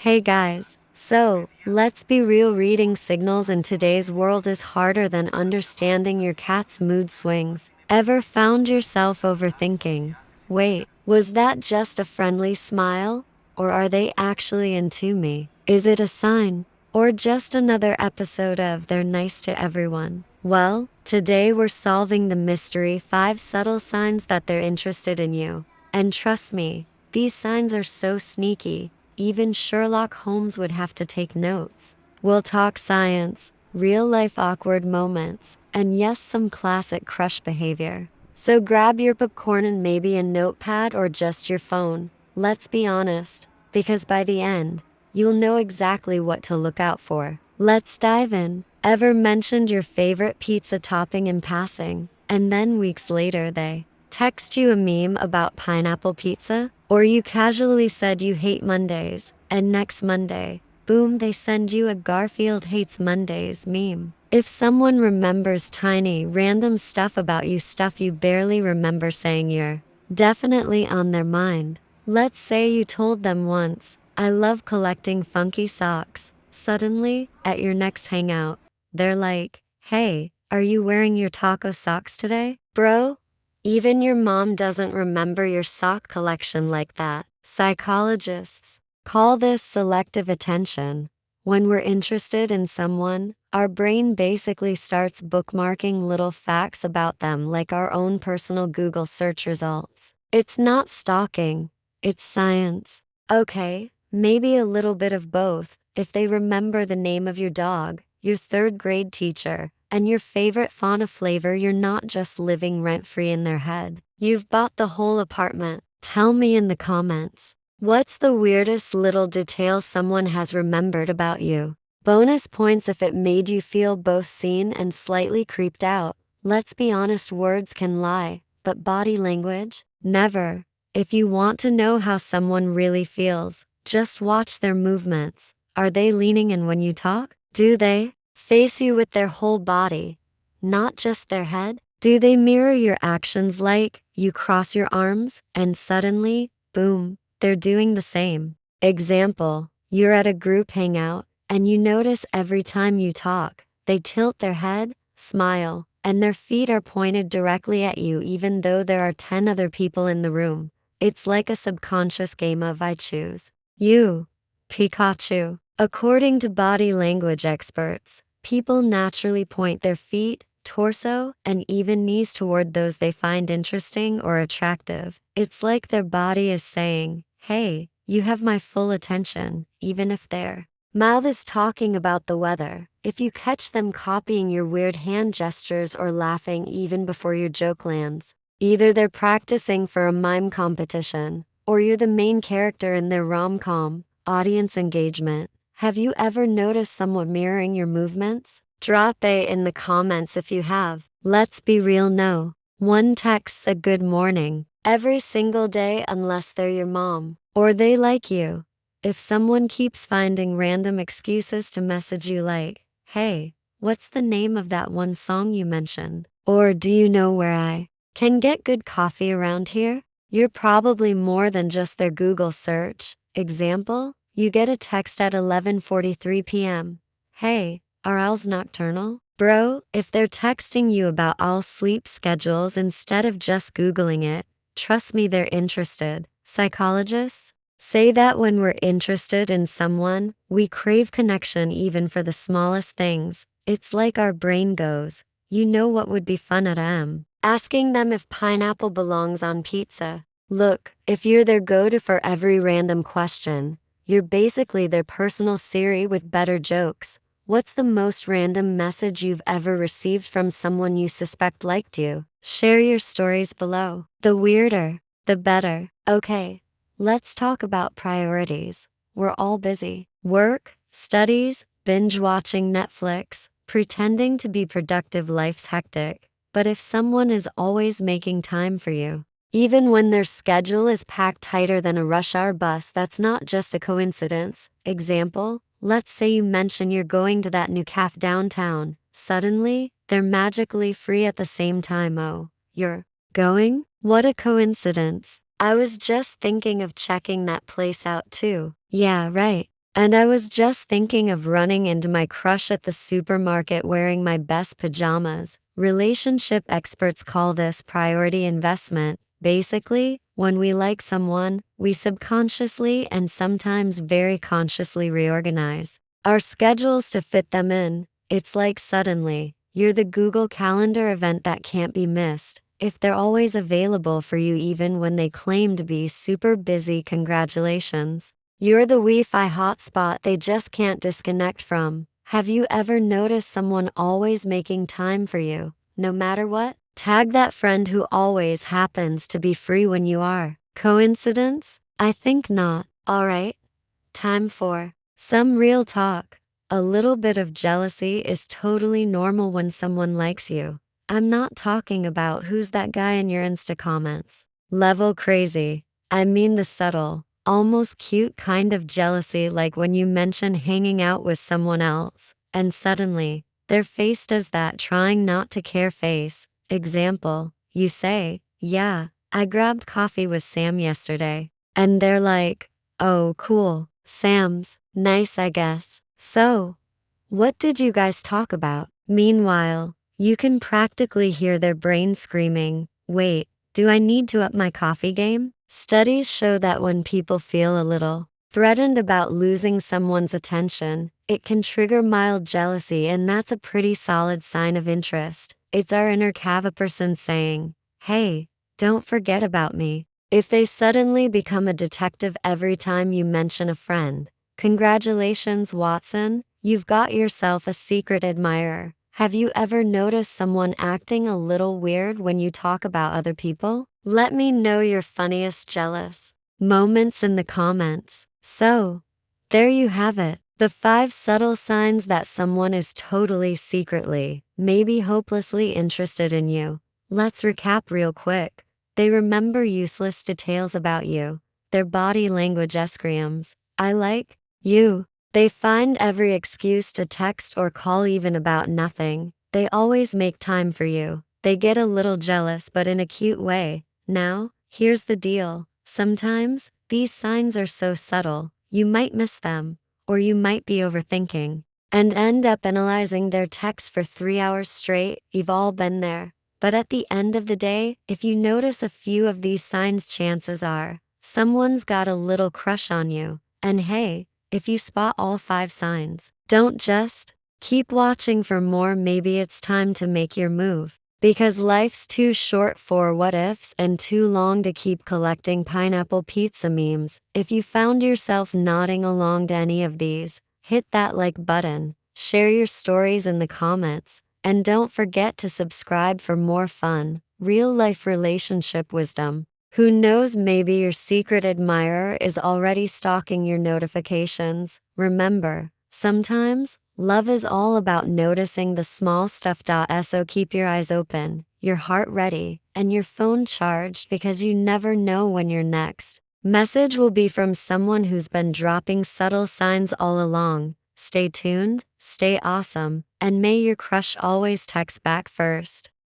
Hey guys, so let's be real, reading signals in today's world is harder than understanding your cat's mood swings. Ever found yourself overthinking? Wait, was that just a friendly smile? Or are they actually into me? Is it a sign? Or just another episode of They're Nice to Everyone? Well, today we're solving the mystery: 5 subtle signs that they're interested in you. And trust me, these signs are so sneaky, even Sherlock Holmes would have to take notes. We'll talk science, real life awkward moments, and yes, some classic crush behavior. So grab your popcorn and maybe a notepad or just your phone. Let's be honest, because by the end, you'll know exactly what to look out for. Let's dive in. Ever mentioned your favorite pizza topping in passing, and then weeks later they text you a meme about pineapple pizza? Or you casually said you hate Mondays, and next Monday, boom, they send you a Garfield hates Mondays meme. If someone remembers tiny, random stuff about you, stuff you barely remember saying, you're definitely on their mind. Let's say you told them once, I love collecting funky socks. Suddenly, at your next hangout, they're like, hey, are you wearing your taco socks today? Bro, even your mom doesn't remember your sock collection like that. Psychologists call this selective attention. When we're interested in someone, our brain basically starts bookmarking little facts about them like our own personal Google search results. It's not stalking, it's science. Okay, maybe a little bit of both. If they remember the name of your dog, your third grade teacher, and your favorite fauna flavor, you're not just living rent-free in their head. You've bought the whole apartment. Tell me in the comments, what's the weirdest little detail someone has remembered about you? Bonus points if it made you feel both seen and slightly creeped out. Let's be honest, words can lie, but body language? Never. If you want to know how someone really feels, just watch their movements. Are they leaning in when you talk? Do they face you with their whole body, not just their head? Do they mirror your actions, like you cross your arms and suddenly, boom, they're doing the same? Example, you're at a group hangout and you notice every time you talk, they tilt their head, smile, and their feet are pointed directly at you even though there are 10 other people in the room. It's like a subconscious game of I choose you, Pikachu. According to body language experts, people naturally point their feet, torso, and even knees toward those they find interesting or attractive. It's like their body is saying, hey, you have my full attention, even if their mouth is talking about the weather. If you catch them copying your weird hand gestures or laughing even before your joke lands, either they're practicing for a mime competition, or you're the main character in their rom-com. Audience engagement. Have you ever noticed someone mirroring your movements? Drop a in the comments if you have. Let's be real, no one texts a good morning every single day unless they're your mom, or they like you. If someone keeps finding random excuses to message you like, hey, what's the name of that one song you mentioned? Or do you know where I can get good coffee around here? You're probably more than just their Google search. Example, you get a text at 11:43 p.m. Hey, are owls nocturnal? Bro, if they're texting you about owl sleep schedules instead of just Googling it, trust me, they're interested. Psychologists say that when we're interested in someone, we crave connection even for the smallest things. It's like our brain goes, you know what would be fun at asking them if pineapple belongs on pizza. Look, if you're their go-to for every random question, you're basically their personal Siri with better jokes. What's the most random message you've ever received from someone you suspect liked you? Share your stories below. The weirder, the better. Okay, let's talk about priorities. We're all busy. Work, studies, binge watching Netflix, pretending to be productive. Life's hectic. But if someone is always making time for you, even when their schedule is packed tighter than a rush hour bus, that's not just a coincidence. Example, let's say you mention you're going to that new cafe downtown. Suddenly, they're magically free at the same time. Oh, you're going? What a coincidence. I was just thinking of checking that place out too. Yeah, right. And I was just thinking of running into my crush at the supermarket wearing my best pajamas. Relationship experts call this priority investment. Basically, when we like someone, we subconsciously and sometimes very consciously reorganize our schedules to fit them in. It's like suddenly, you're the Google Calendar event that can't be missed. If they're always available for you even when they claim to be super busy, congratulations. You're the Wi-Fi hotspot they just can't disconnect from. Have you ever noticed someone always making time for you, no matter what? Tag that friend who always happens to be free when you are. Coincidence? I think not. Alright, time for some real talk. A little bit of jealousy is totally normal when someone likes you. I'm not talking about who's that guy in your Insta comments level crazy. I mean the subtle, almost cute kind of jealousy, like when you mention hanging out with someone else, and suddenly, their face does that trying not to care face. Example, you say, yeah, I grabbed coffee with Sam yesterday. And they're like, oh, cool. Sam's nice, I guess. So, what did you guys talk about? Meanwhile, you can practically hear their brain screaming, wait, do I need to up my coffee game? Studies show that when people feel a little threatened about losing someone's attention, it can trigger mild jealousy, and that's a pretty solid sign of interest. It's our inner person saying, hey, don't forget about me. If they suddenly become a detective every time you mention a friend, congratulations, Watson, you've got yourself a secret admirer. Have you ever noticed someone acting a little weird when you talk about other people? Let me know your funniest jealous moments in the comments. So, there you have it. The 5 subtle signs that someone is totally secretly, maybe hopelessly interested in you. Let's recap real quick. They remember useless details about you. Their body language screams, I like you. They find every excuse to text or call even about nothing. They always make time for you. They get a little jealous but in a cute way. Now, here's the deal. Sometimes, these signs are so subtle, you might miss them, or you might be overthinking, and end up analyzing their texts for 3 hours straight. You've all been there. But at the end of the day, if you notice a few of these signs, chances are someone's got a little crush on you. And hey, if you spot all 5 signs, don't just keep watching for more. Maybe it's time to make your move. Because life's too short for what ifs and too long to keep collecting pineapple pizza memes. If you found yourself nodding along to any of these, hit that like button, share your stories in the comments, and don't forget to subscribe for more fun, real-life relationship wisdom. Who knows, maybe your secret admirer is already stalking your notifications. Remember, sometimes, love is all about noticing the small stuff. So keep your eyes open, your heart ready, and your phone charged, because you never know when your next message will be from someone who's been dropping subtle signs all along. Stay tuned, stay awesome, and may your crush always text back first.